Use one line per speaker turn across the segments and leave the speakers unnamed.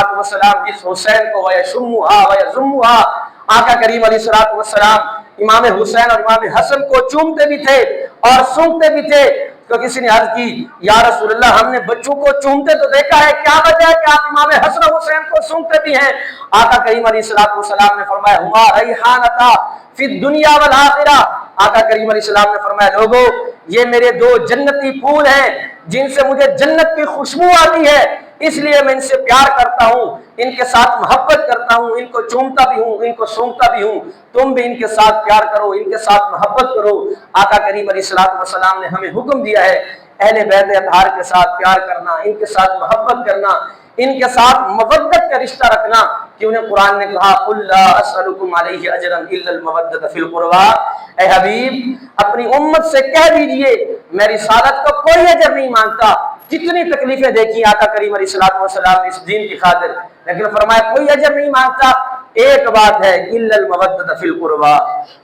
अलैहिस्सलाम जिस हुसैन को वयशुम्मुहा वयज़ुम्मुहा, आका करीम अलैहिस्सलाम इमाम हुसैन और इमाम हसन को चूमते भी थे और सूंघते भी थे। तो किसी ने अर्ज की, या रसूलल्लाह हमने बच्चों को चूमते तो देखा है, क्या वजह है कि आप इमाम हसन और हुसैन को सूंघते भी हैं? आका करीम अलैहिस्सलाम ने फरमाया, हुमा रैहानता फिद दुनिया वल आखिरा। आका करीम अलैहिस्सलाम ने फरमाया, लोगों ये मेरे दो जन्नती फूल हैं जिनसे मुझे जन्नत की खुशबू आती है, इसलिए मैं इनसे प्यार करता हूँ, इनके साथ मोहब्बत करता हूँ, इनको चूमता भी हूँ, इनको सूंघता भी हूँ। तुम भी इनके साथ प्यार करो, इनके साथ मोहब्बत करो। आका करीम अलैहिस्सलाम ने हमें हुक्म दिया है अहले बैत अतहार के साथ प्यार करना, इनके साथ मोहब्बत करना, इनके साथ मवद्दत का रिश्ता रखना। कि उन्हें कुरान ने कहा, कुल ला असअलुकुम अलैहि अजरन इल्लल मवद्दत फिल कुर्बा। ए हबीब अपनी उम्मत से कह दीजिए मैं रिसालत का कोई अजर नहीं मांगता। जितनी तकलीफें देखी आका करीम अलैहिस्सलाम ने इस दीन की खातिर, लेकिन फरमाया कोई अजर नहीं मांगता। एक बात है, इल्लल मवद्दत फिल कुर्बा,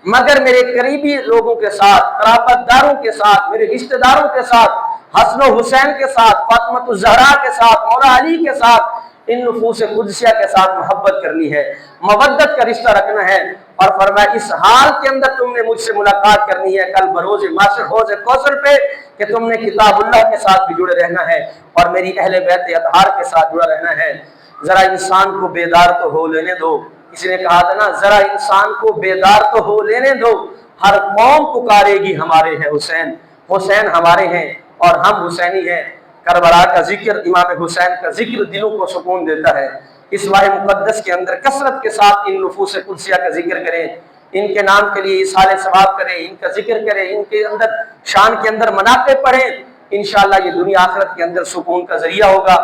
मगर मेरे करीबी लोगों के साथ, कराबतदारों के साथ, मेरे रिश्तेदारों के साथ, हसन हुसैन के साथ, फातिमा ज़हरा के साथ, मौला अली के साथ, इन नफूस कुदसिया के साथ मोहब्बत करनी है, मवद्दत का रिश्ता रखना है। और फरमाया इस हाल के अंदर तुमने मुझसे मुलाकात करनी है कल बरोज़ माशर हौज़ कौसर पे, कि तुमने किताबुल्लाह के साथ भी जुड़े रहना है और मेरी अहले बैत अतहार के साथ जुड़ा रहना है। जरा इंसान को बेदार तो हो लेने दो। किसी ने कहा था ना, जरा इंसान को बेदार तो हो लेने दो, हर कौम पुकारेगी हमारे हैं हुसैन, हुसैन हमारे हैं और हम हुसैनी हैं। करबला का जिक्र, इमाम हुसैन का जिक्र दिलों को सुकून देता है। इस माह मुक़द्दस के अंदर कसरत के साथ इन नफूस कुदसिया का जिक्र करें, इनके नाम के लिए इसाले सवाब करें, इनका जिक्र करें, इनके अंदर शान के अंदर मनाक़िब पढ़ें। इंशाअल्लाह ये दुनिया आखिरत के अंदर सुकून का जरिया होगा।